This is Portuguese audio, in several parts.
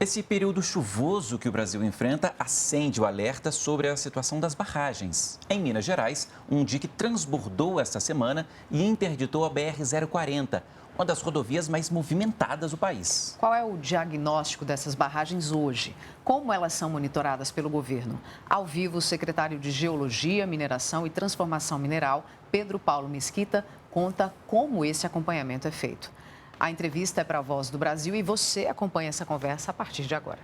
Esse período chuvoso que o Brasil enfrenta acende o alerta sobre a situação das barragens. Em Minas Gerais, um dique transbordou esta semana e interditou a BR-040, uma das rodovias mais movimentadas do país. Qual é o diagnóstico dessas barragens hoje? Como elas são monitoradas pelo governo? Ao vivo, o secretário de Geologia, Mineração e Transformação Mineral, Pedro Paulo Mesquita, conta como esse acompanhamento é feito. A entrevista é para a Voz do Brasil e você acompanha essa conversa a partir de agora.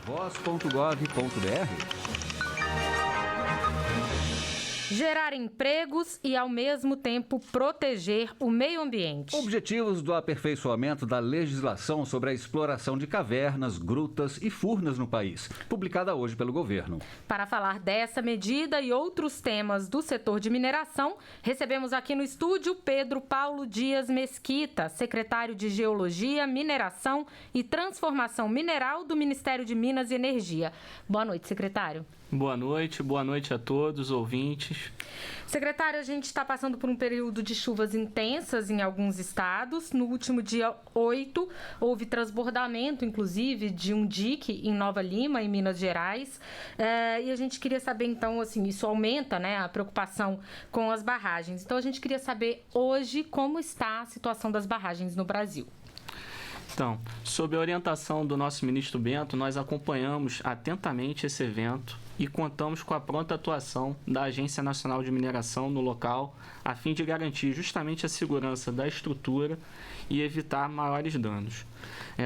voz.gov.br. Gerar empregos e, ao mesmo tempo, proteger o meio ambiente. Objetivos do aperfeiçoamento da legislação sobre a exploração de cavernas, grutas e furnas no país, publicada hoje pelo governo. Para falar dessa medida e outros temas do setor de mineração, recebemos aqui no estúdio Pedro Paulo Dias Mesquita, secretário de Geologia, Mineração e Transformação Mineral do Ministério de Minas e Energia. Boa noite, secretário. Boa noite a todos os ouvintes. Secretário, a gente está passando por um período de chuvas intensas em alguns estados. No último dia 8, houve transbordamento, inclusive, de um dique em Nova Lima, em Minas Gerais. E a gente queria saber, então, assim, isso aumenta, né, a preocupação com as barragens. Então, a gente queria saber hoje como está a situação das barragens no Brasil. Então, sob a orientação do nosso ministro Bento, nós acompanhamos atentamente esse evento e contamos com a pronta atuação da Agência Nacional de Mineração no local, a fim de garantir justamente a segurança da estrutura e evitar maiores danos.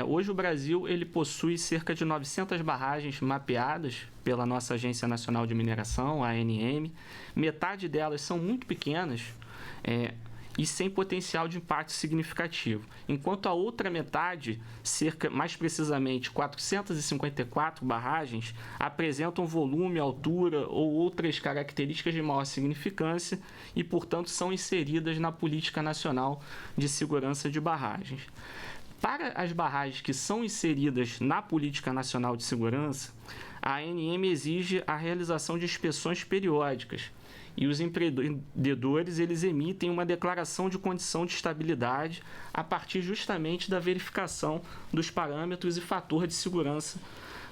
Hoje o Brasil ele possui cerca de 900 barragens mapeadas pela nossa Agência Nacional de Mineração, a ANM. Metade delas são muito pequenas, e sem potencial de impacto significativo, enquanto a outra metade, mais precisamente 454 barragens, apresentam volume, altura ou outras características de maior significância e, portanto, são inseridas na Política Nacional de Segurança de Barragens. Para as barragens que são inseridas na Política Nacional de Segurança, a ANM exige a realização de inspeções periódicas, e os empreendedores eles emitem uma declaração de condição de estabilidade a partir justamente da verificação dos parâmetros e fator de segurança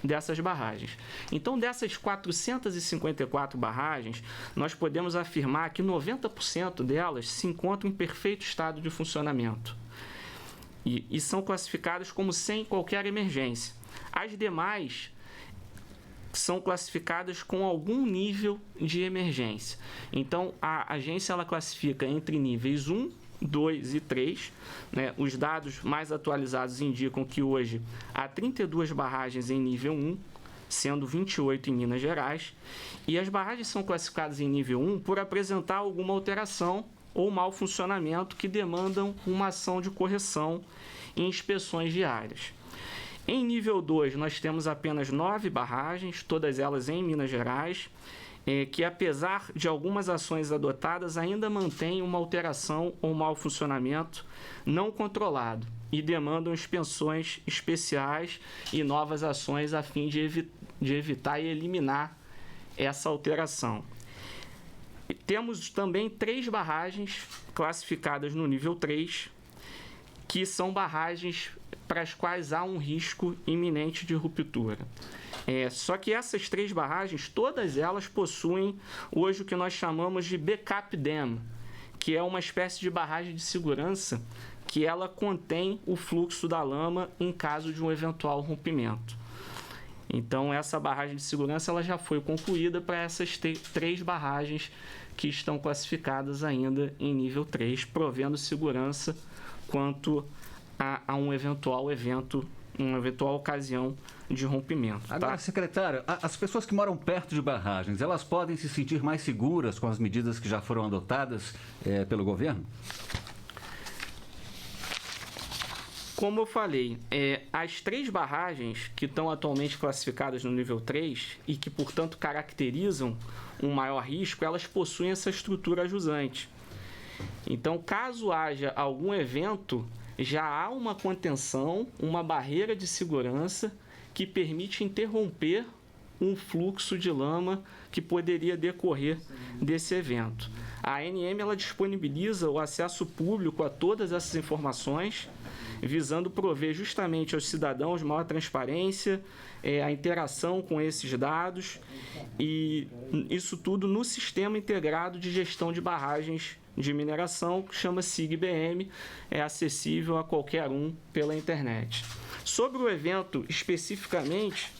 dessas barragens. Então, dessas 454 barragens, nós podemos afirmar que 90% delas se encontram em perfeito estado de funcionamento e são classificadas como sem qualquer emergência. As demais são classificadas com algum nível de emergência. Então, a agência ela classifica entre níveis 1, 2 e 3. Os dados mais atualizados indicam que hoje há 32 barragens em nível 1, sendo 28 em Minas Gerais. E as barragens são classificadas em nível 1 por apresentar alguma alteração ou mau funcionamento que demandam uma ação de correção e inspeções diárias. Em nível 2, nós temos apenas 9 barragens, todas elas em Minas Gerais, que apesar de algumas ações adotadas, ainda mantêm uma alteração ou mau funcionamento não controlado e demandam inspeções especiais e novas ações a fim de evitar e eliminar essa alteração. Temos também 3 barragens classificadas no nível 3, que são barragens para as quais há um risco iminente de ruptura. Só que essas 3 barragens, todas elas possuem hoje o que nós chamamos de backup dam, que é uma espécie de barragem de segurança que ela contém o fluxo da lama em caso de um eventual rompimento. Então, essa barragem de segurança ela já foi concluída para essas 3 barragens que estão classificadas ainda em nível 3, provendo segurança quanto a um eventual evento, uma eventual ocasião de rompimento. Agora, secretário, as pessoas que moram perto de barragens, elas podem se sentir mais seguras com as medidas que já foram adotadas pelo governo? Como eu falei, as 3 barragens que estão atualmente classificadas no nível 3 e que, portanto, caracterizam um maior risco, elas possuem essa estrutura jusante. Então, caso haja algum evento, já há uma contenção, uma barreira de segurança que permite interromper um fluxo de lama que poderia decorrer desse evento. A ANM ela disponibiliza o acesso público a todas essas informações visando prover justamente aos cidadãos maior transparência, a interação com esses dados e isso tudo no Sistema Integrado de Gestão de Barragens de Mineração, que chama SIG-BM, é acessível a qualquer um pela internet. Sobre o evento especificamente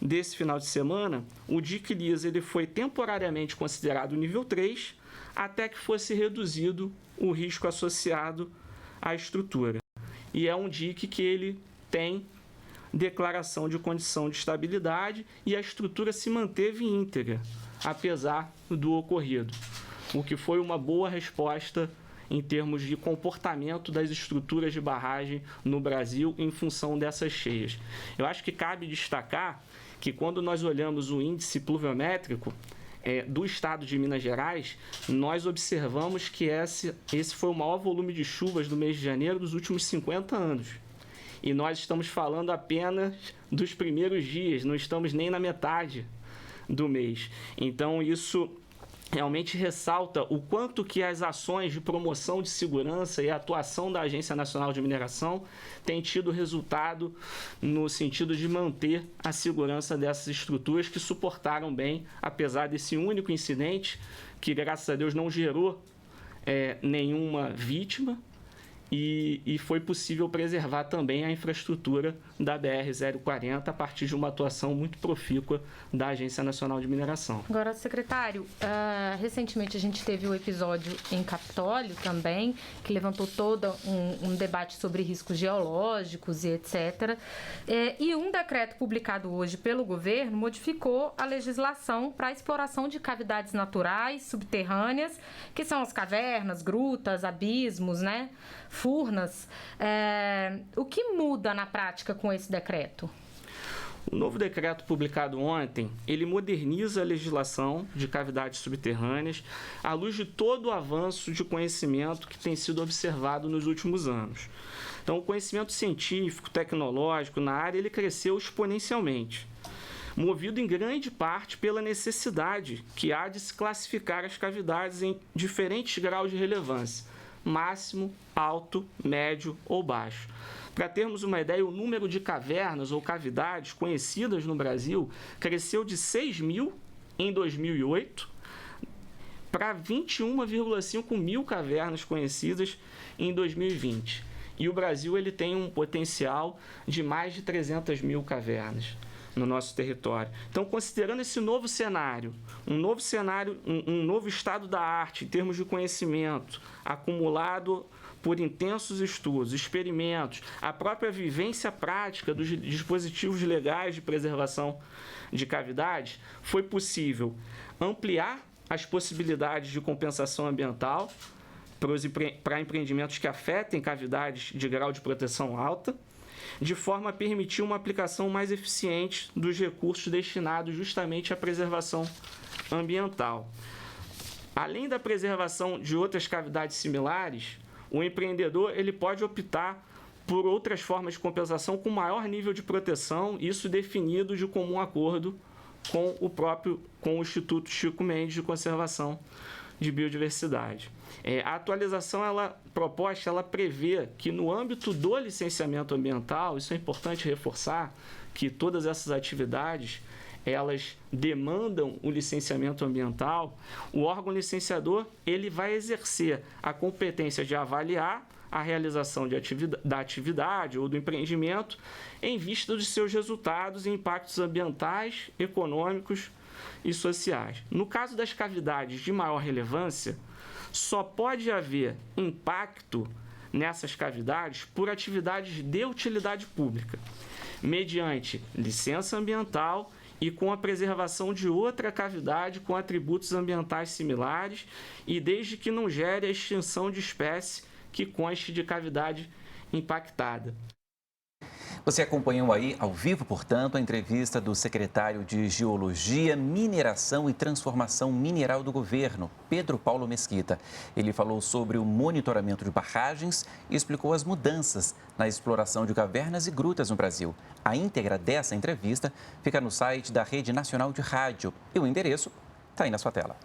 desse final de semana, o DIC-LIS ele foi temporariamente considerado nível 3, até que fosse reduzido o risco associado à estrutura. E é um DIC que ele tem declaração de condição de estabilidade e a estrutura se manteve íntegra, apesar do ocorrido, o que foi uma boa resposta em termos de comportamento das estruturas de barragem no Brasil em função dessas cheias. Eu acho que cabe destacar que quando nós olhamos o índice pluviométrico do estado de Minas Gerais, nós observamos que esse foi o maior volume de chuvas do mês de janeiro dos últimos 50 anos. E nós estamos falando apenas dos primeiros dias, não estamos nem na metade do mês. Então, isso realmente ressalta o quanto que as ações de promoção de segurança e a atuação da Agência Nacional de Mineração têm tido resultado no sentido de manter a segurança dessas estruturas que suportaram bem, apesar desse único incidente, que graças a Deus não gerou nenhuma vítima, e foi possível preservar também a infraestrutura da BR-040 a partir de uma atuação muito profícua da Agência Nacional de Mineração. Agora, secretário, recentemente a gente teve um episódio em Capitólio também, que levantou todo um debate sobre riscos geológicos e etc. E um decreto publicado hoje pelo governo modificou a legislação para a exploração de cavidades naturais subterrâneas, que são as cavernas, grutas, abismos, né? Furnas. O que muda na prática com esse decreto? O novo decreto publicado ontem, ele moderniza a legislação de cavidades subterrâneas à luz de todo o avanço de conhecimento que tem sido observado nos últimos anos. Então, o conhecimento científico, tecnológico na área, ele cresceu exponencialmente, movido em grande parte pela necessidade que há de se classificar as cavidades em diferentes graus de relevância, máximo, alto, médio ou baixo. Para termos uma ideia, o número de cavernas ou cavidades conhecidas no Brasil cresceu de 6 mil em 2008 para 21,5 mil cavernas conhecidas em 2020. E o Brasil ele tem um potencial de mais de 300 mil cavernas no nosso território. Então, considerando esse novo cenário, um novo estado da arte em termos de conhecimento, acumulado por intensos estudos, experimentos, a própria vivência prática dos dispositivos legais de preservação de cavidades, foi possível ampliar as possibilidades de compensação ambiental para empreendimentos que afetem cavidades de grau de proteção alta, de forma a permitir uma aplicação mais eficiente dos recursos destinados justamente à preservação ambiental. Além da preservação de outras cavidades similares, o empreendedor ele pode optar por outras formas de compensação com maior nível de proteção, isso definido de comum acordo com o Instituto Chico Mendes de Conservação de Biodiversidade. A atualização proposta prevê que no âmbito do licenciamento ambiental, isso é importante reforçar, que todas essas atividades elas demandam o licenciamento ambiental, o órgão licenciador ele vai exercer a competência de avaliar a realização da atividade ou do empreendimento em vista dos seus resultados e impactos ambientais, econômicos e sociais. No caso das cavidades de maior relevância, só pode haver impacto nessas cavidades por atividades de utilidade pública, mediante licença ambiental e com a preservação de outra cavidade com atributos ambientais similares e desde que não gere a extinção de espécie que conste de cavidade impactada. Você acompanhou aí, ao vivo, portanto, a entrevista do secretário de Geologia, Mineração e Transformação Mineral do Governo, Pedro Paulo Mesquita. Ele falou sobre o monitoramento de barragens e explicou as mudanças na exploração de cavernas e grutas no Brasil. A íntegra dessa entrevista fica no site da Rede Nacional de Rádio e o endereço está aí na sua tela.